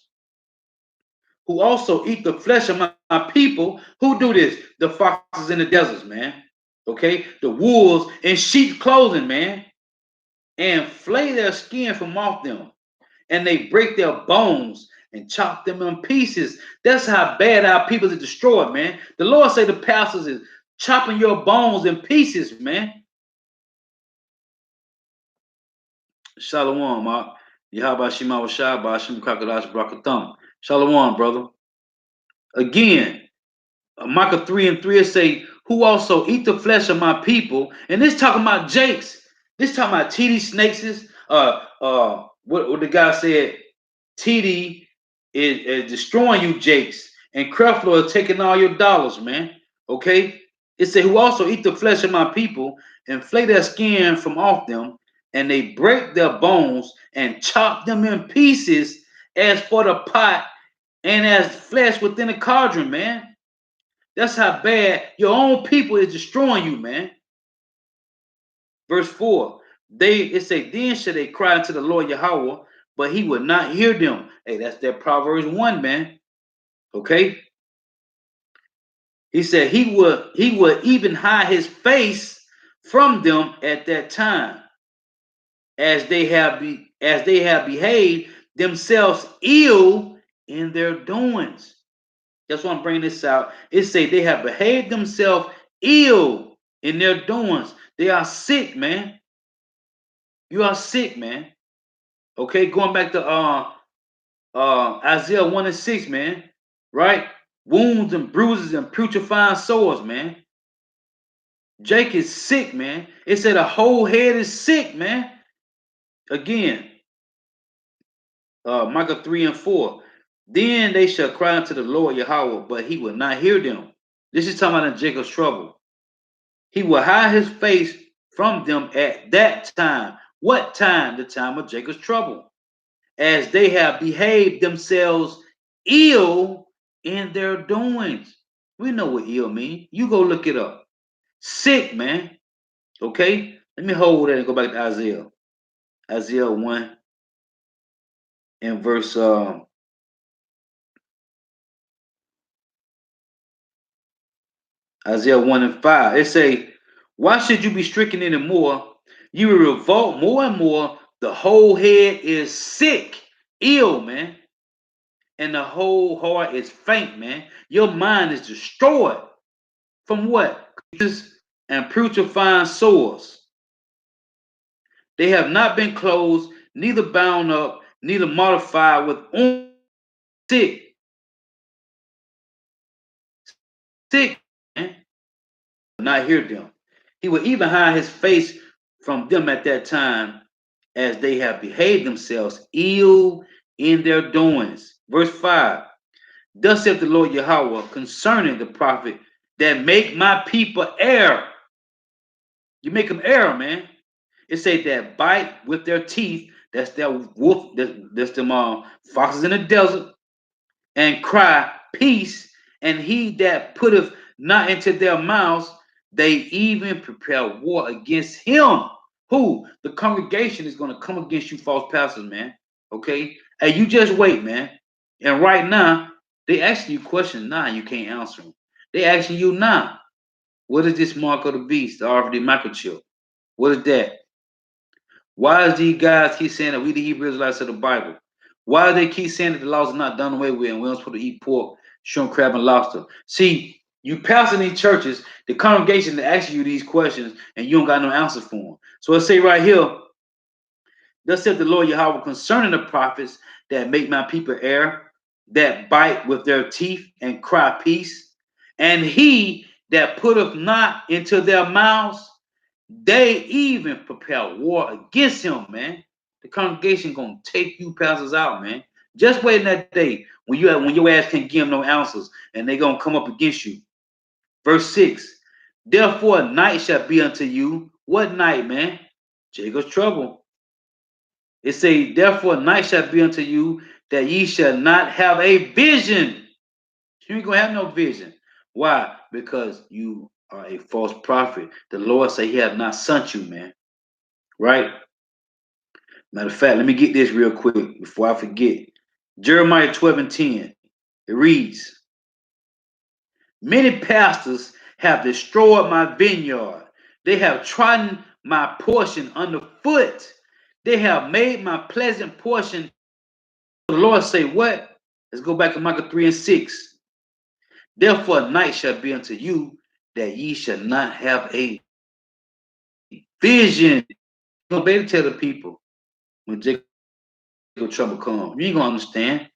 Who also eat the flesh of my people. Who do this? The foxes in the deserts, man. Okay? The wolves in sheep clothing, man. And flay their skin from off them. And they break their bones and chop them in pieces. That's how bad our people is destroyed, man. The Lord say the pastors is chopping your bones in pieces, man. Shalom, Mark. Yahweh Shema Washai, Bashim Kakadash Brakatham. Shalom, brother. Again, Micah 3 and 3 say, who also eat the flesh of my people. And this talking about Jakes. This talking about TD Snakes. What the guy said, TD is destroying you, Jakes. And Creflo is taking all your dollars, man. Okay? It said, who also eat the flesh of my people and flay their skin from off them, and they break their bones and chop them in pieces as for the pot and as flesh within a cauldron, man. That's how bad your own people is destroying you, man. Verse 4. It say, then shall they cry unto the Lord Yahweh, but he would not hear them. Hey, that's that Proverbs 1, man. Okay? He said he would even hide his face from them at that time, as they have behaved themselves ill in their doings. That's why I'm bringing this out. It say they have behaved themselves ill in their doings. They are sick, man. You are sick, man. Okay, going back to Isaiah 1 and 6, man. Right? Wounds and bruises and putrefying sores, man. Jake is sick, man. It said the whole head is sick, man. Again, Micah 3 and 4. Then they shall cry unto the Lord Yahweh, but he will not hear them. This is talking about in Jacob's trouble. He will hide his face from them at that time. What time? The time of Jacob's trouble. As they have behaved themselves ill in their doings. We know what ill means. You go look it up. Sick, man. Okay? Let me hold that and go back to Isaiah. Isaiah 1 and verse Isaiah 1 and 5. It say, why should you be stricken anymore? You will revolt more and more. The whole head is sick, ill, man. And the whole heart is faint, man. Your mind is destroyed. From what? And putrefying sores. They have not been closed, neither bound up, neither modified with sick. Sick, man. Not hear them. He will even hide his face from them at that time, as they have behaved themselves ill in their doings. Verse 5. Thus saith the Lord Yahweh concerning the prophet that make my people err. You make them err, man. It say that bite with their teeth. That's their wolf. That's them foxes in the desert, and cry peace. And he that putteth not into their mouths, they even prepare war against him. Who? The congregation is going to come against you, false pastors, man. Okay? Hey, you just wait, man. And right now, they asking you questions now, and you can't answer them. They asking you now, what is this mark of the beast, the RFD microchip? What is that? Why is these guys keep saying that we the Hebrew Israelites of the Bible? Why do they keep saying that the laws are not done away with and we're not supposed to eat pork, shrimp, crab, and lobster? See, you passing these churches, the congregation that asks you these questions, and you don't got no answer for them. So let's say right here, thus said the Lord Yahweh concerning the prophets that make my people err, that bite with their teeth and cry peace, and he that putteth not into their mouths, they even prepare war against him, man. The congregation gonna take you pastors out, man. Just waiting that day when your ass can't give them no answers, and they gonna come up against you. Verse 6. Therefore, night shall be unto you. What night, man? Jacob's trouble. It say, therefore, night shall be unto you, that ye shall not have a vision. You ain't gonna have no vision. Why? Because you are a false prophet. The Lord say he have not sent you, man. Right? Matter of fact, let me get this real quick before I forget. Jeremiah 12 and 10. It reads, many pastors have destroyed my vineyard. They have trodden my portion underfoot. They have made my pleasant portion. The Lord say, what? Let's go back to Micah 3 and 6. Therefore, night shall be unto you, that ye shall not have a vision. You're going to tell the people when Jacob trouble come. You ain't going to understand.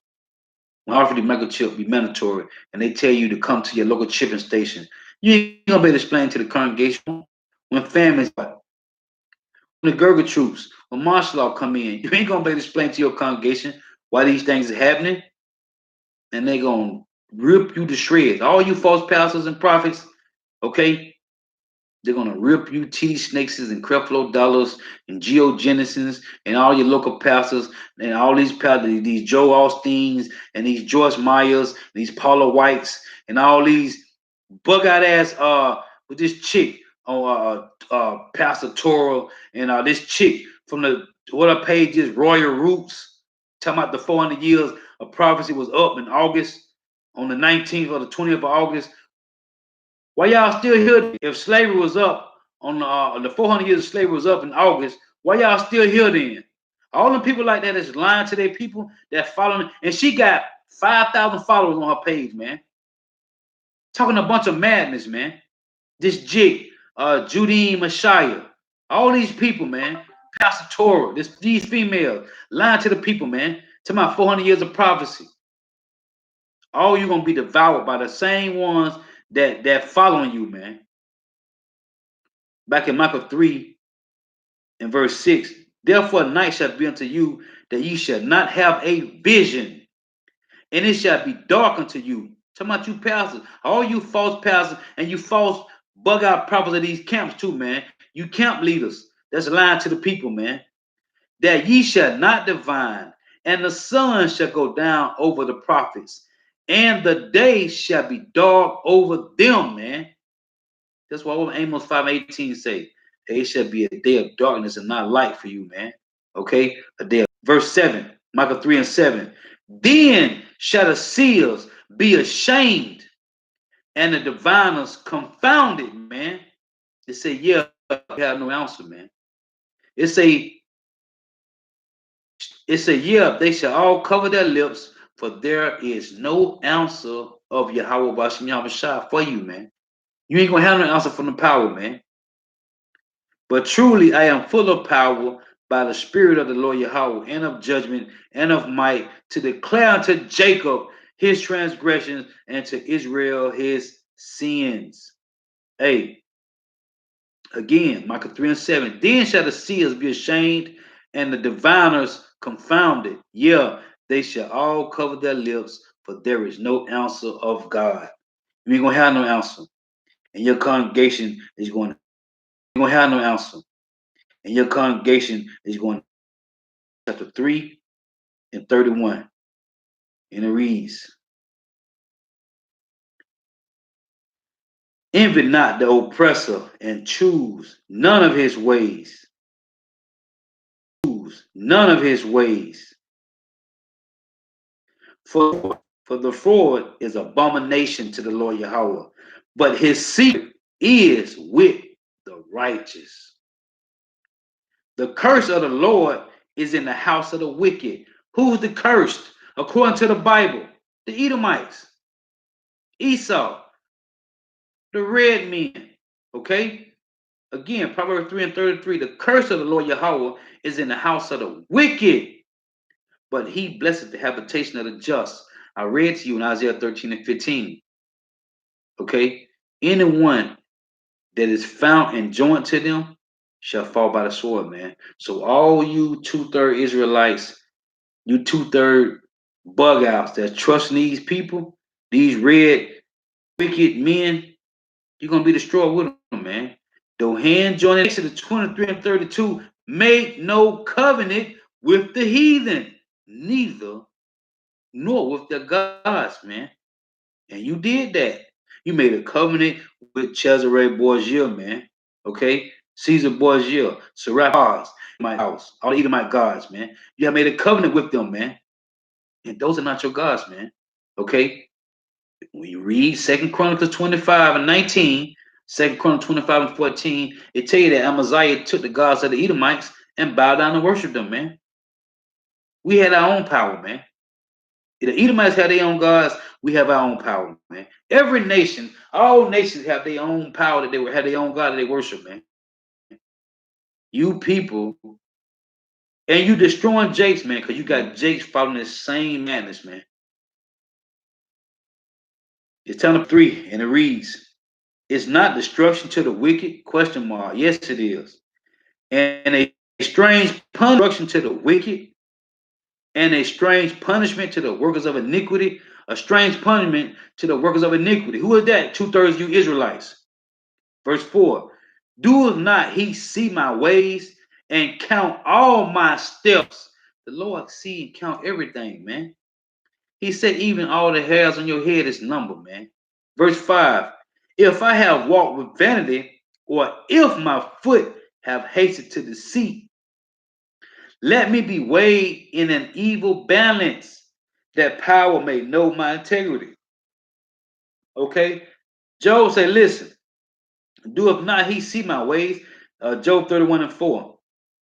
When RFD microchip be mandatory and they tell you to come to your local chipping station, you ain't going to be able to explain to the congregation. When families, when the Gurga troops, when martial law come in, you ain't going to be able to explain to your congregation why these things are happening. And they going to rip you to shreds. All you false pastors and prophets, okay? They're gonna rip you, T Snakes and Creflo Dollars and Geo Genesis and all your local pastors and all these pastors, these Joe Austins and these Joyce Myers, these Paula Whites and all these bug out ass with this chick on Pastor Toro and this chick from the what her page is Royal Roots talking about the 400 years of prophecy was up in August on the 19th or the 20th of August. Why y'all still here? If slavery was up on the 400 years of slavery was up in August, why y'all still here then? All the people like that is lying to their people that following, and she got 5,000 followers on her page, man. Talking a bunch of madness, man. This jig, Judy Messiah, all these people, man. Pastor Torah, these females lying to the people, man. To my 400 years of prophecy. All you gonna be devoured by the same ones that following you, man. Back in Micah 3 and verse 6, therefore night shall be unto you that ye shall not have a vision, and it shall be dark unto you. Talking about you pastors, all you false pastors and you false bug out prophets of these camps too, man. You camp leaders that's lying to the people, man. That ye shall not divine, and the sun shall go down over the prophets, and the day shall be dark over them, man. That's what Amos 5:18 say. It shall be a day of darkness and not light for you, man. Okay? A day of verse 7, Micah 3 and 7. Then shall the seers be ashamed and the diviners confounded, man. It say, yeah, we have no answer, man. It say, yeah, they shall all cover their lips, for there is no answer of Yahweh Bashem Yahweh for you, man. You ain't gonna have no answer from the power, man. But truly I am full of power by the Spirit of the Lord Yahweh, and of judgment and of might, to declare unto Jacob his transgressions and to Israel his sins. Hey, again, Micah 3 and 7. Then shall the seers be ashamed and the diviners confounded. Yeah, they shall all cover their lips, for there is no answer of God. You ain't gonna have no answer. And your congregation is going to have no answer. And your congregation is going to chapter 3 and 31. And it reads, envy not the oppressor and choose none of his ways. Choose none of his ways. For the fraud is abomination to the Lord Yahweh, but his secret is with the righteous. The curse of the Lord is in the house of the wicked. Who's the cursed? According to the Bible, the Edomites, Esau, the red men. Okay? Again, Proverbs 3 and 33, the curse of the Lord Yahweh is in the house of the wicked, but he blesseth the habitation of the just. I read to you in Isaiah 13 and 15. Okay? Anyone that is found and joined to them shall fall by the sword, man. So all you 2/3 Israelites, you 2/3 bug outs that trust these people, these red wicked men, you're gonna be destroyed with them, man. Though hand joined to the 23 and 32, make no covenant with the heathen, neither nor with their gods, man. And you did that. You made a covenant with Cesare Borgia, man. Okay? Caesar Borgia, Serapis, my house, all the Edomite gods, man. You have made a covenant with them, man. And those are not your gods, man. Okay? When you read 2 Chronicles 25 and 19, 2 Chronicles 25 and 14, it tell you that Amaziah took the gods of the Edomites and bowed down and worshiped them, man. We had our own power, man. The Edomites have their own gods. We have our own power, man. Every nation, all nations have their own power that they have their own God that they worship, man. You people, and you destroying Jakes, man, because you got Jakes following this same madness, man. It's telling 3, and it reads, it's not destruction to the wicked, question mark. Yes, it is. And a strange punishment to the wicked, and a strange punishment to the workers of iniquity. a strange punishment to the workers of iniquity. Who is that? Two-thirds of you Israelites. Verse 4. Doeth not he see my ways and count all my steps? The Lord see and count everything, man. He said, even all the hairs on your head is numbered, man. Verse 5. If I have walked with vanity, or if my foot have hasted to deceit, let me be weighed in an evil balance, that power may know my integrity. Okay? Job said, listen, doeth not he see my ways? Job 31 and 4.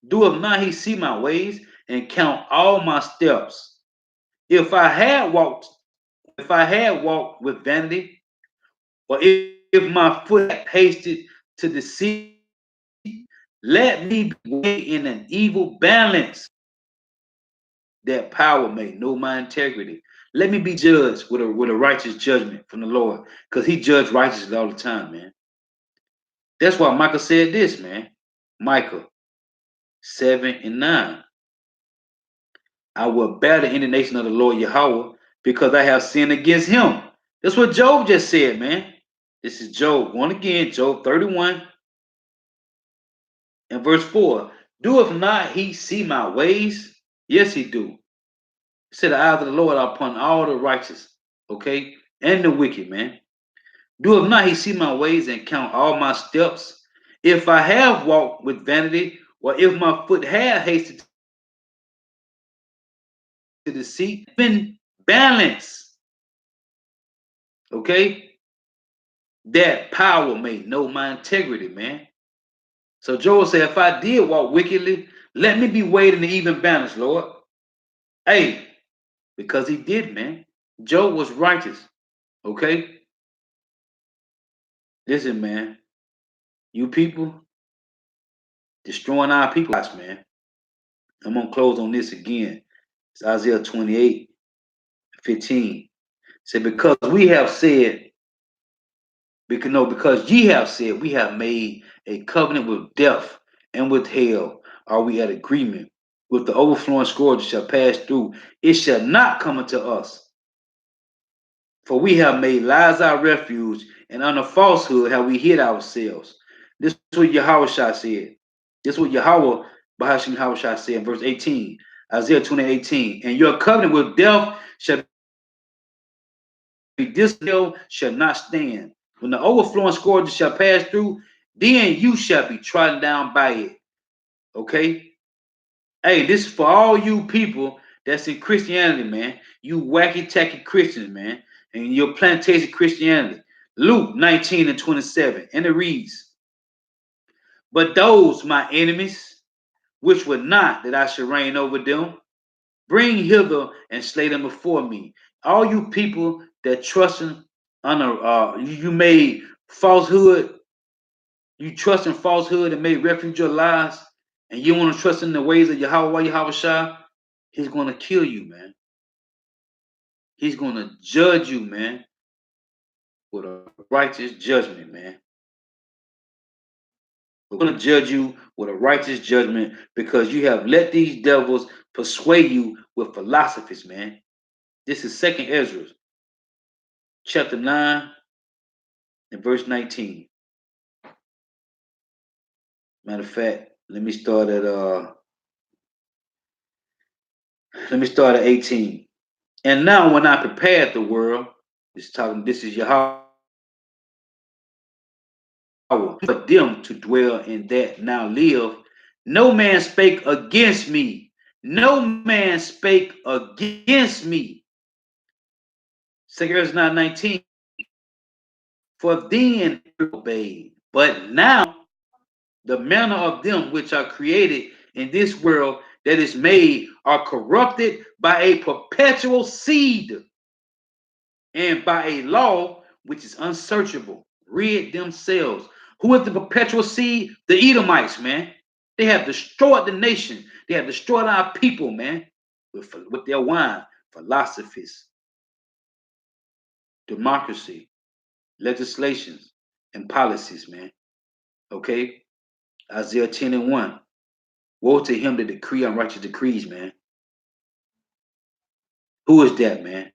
Doeth not he see my ways and count all my steps? If I had walked with vanity, or if my foot had hasted to deceit, let me be weighed in an evil balance, that power may know my integrity. Let me be judged with a righteous judgment from the Lord, because he judged righteously all the time, man. That's why Micah said this, man. Micah 7 and 9. I will bear the indignation of the Lord Yahweh, because I have sinned against him. That's what Job just said, man. This is Job. One again, Job 31 and verse 4. Doeth not he see my ways? Yes, he do. Said the eyes of the Lord are upon all the righteous, okay, and the wicked, man. Doeth not he see my ways and count all my steps? If I have walked with vanity, or if my foot had hasted to deceit, been balanced, okay, that power may know my integrity, man. So Joel said, if I did walk wickedly, let me be weighed in the even balance, Lord. Hey, because he did, man. Job was righteous, okay? Listen, man, you people destroying our people, man. I'm going to close on this again. It's Isaiah 28, 15. It said, because ye have said, we have made a covenant with death and with hell, are we at agreement. With the overflowing scourge shall pass through, it shall not come unto us. For we have made lies our refuge, and under falsehood have we hid ourselves. This is what Yahweh said. This is what Yahweh Bahashim Yahweh said in verse 18. Isaiah 20:18. And your covenant with death shall be, this hell shall not stand. When the overflowing scourge shall pass through, then you shall be trodden down by it. Okay? Hey, this is for all you people that's in Christianity, man. You wacky tacky Christians, man. And your plantation Christianity. Luke 19 and 27. And it reads, but those my enemies, which would not that I should reign over them, bring hither and slay them before me. All you people that trust in you made falsehood, you trust in falsehood and made refuge your lies, and you want to trust in the ways of Yahweh Shah, he's going to kill you, man. He's going to judge you, man, with a righteous judgment, man. We're going to judge you with a righteous judgment because you have let these devils persuade you with philosophies, man. This is 2nd Ezra, chapter 9 and verse 19. Matter of fact, let me start at 18. And now when I prepared the world, this is Yahweh, for them to dwell in that now live, no man spake against me. No man spake against me. 2 Ezra 9:19. For then obeyed, but now the manner of them which are created in this world that is made are corrupted by a perpetual seed and by a law which is unsearchable. Rid themselves. Who is the perpetual seed? The Edomites, man. They have destroyed the nation. They have destroyed our people, man, with their wine, philosophies, democracy, legislations, and policies, man. Okay? Isaiah 10 and 1. Woe to him that decree unrighteous decrees, man. Who is that, man?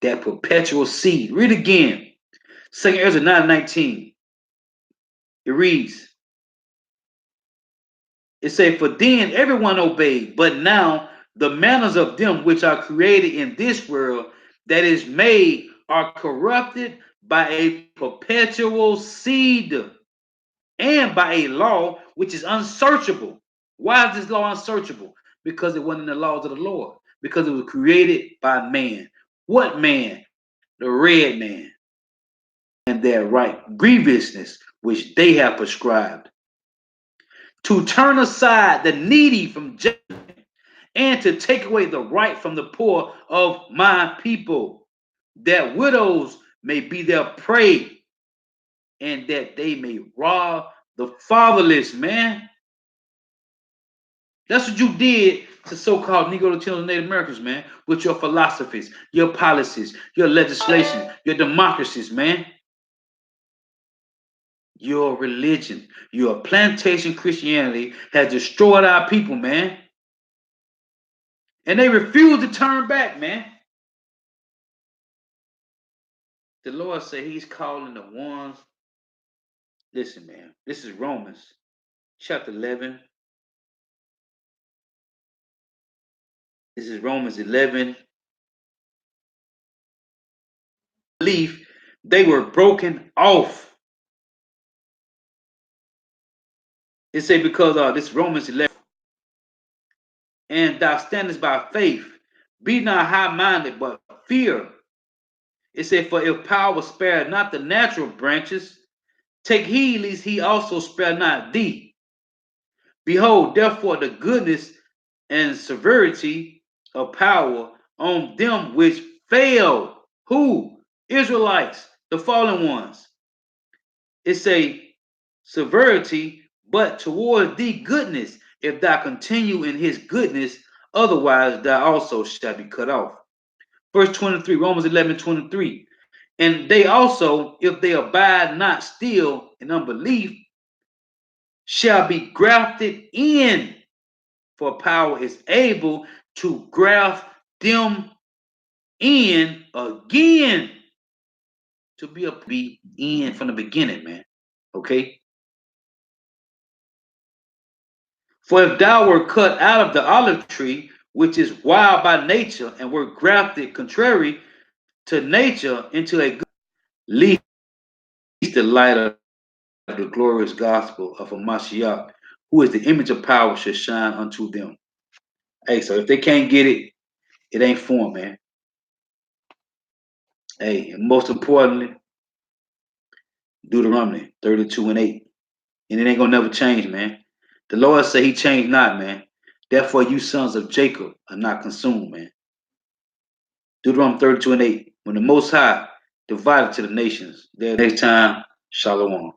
that perpetual seed. Read again. 2 Ezra 9:19. It reads, it say, for then everyone obeyed, but now the manners of them which are created in this world that is made are corrupted by a perpetual seed and by a law which is unsearchable. Why is this law unsearchable? Because it wasn't in the laws of the Lord. Because it was created by man. What man? The red man. And their right grievousness which they have prescribed. To turn aside the needy from judgment and to take away the right from the poor of my people, that widows may be their prey and that they may rob the fatherless, man. That's what you did to so-called Negro, Latinos, and Native Americans, man, with your philosophies, your policies, your legislation, your democracies, man. Your religion, your plantation Christianity has destroyed our people, man. And they refuse to turn back, man. The Lord said he's calling the ones. Listen, man, this is Romans chapter 11. This is Romans 11. Belief, they were broken off. It say because this Romans 11. And thou standest by faith. Be not high-minded, but fear. It said, for if power spare not the natural branches, take heed lest he also spare not thee. Behold, therefore, the goodness and severity of power on them which fail. Who? Israelites, the fallen ones. It's a severity, but toward thee goodness, if thou continue in his goodness, otherwise thou also shalt be cut off. Verse 23, Romans 11:23. And they also, if they abide not still in unbelief, shall be grafted in, for power is able to graft them in again, to be in from the beginning, man. Okay. For if thou were cut out of the olive tree, which is wild by nature, and were grafted contrary to nature into a good, least the light of the glorious gospel of a Mashiach, who is the image of power, should shine unto them. Hey, so if they can't get it, it ain't for them, man. Hey, and most importantly, Deuteronomy 32:8. And it ain't gonna never change, man. The Lord said he changed not, man. Therefore, you sons of Jacob are not consumed, man. Deuteronomy 32:8. When the Most High divided to the nations, there next time, Shalom.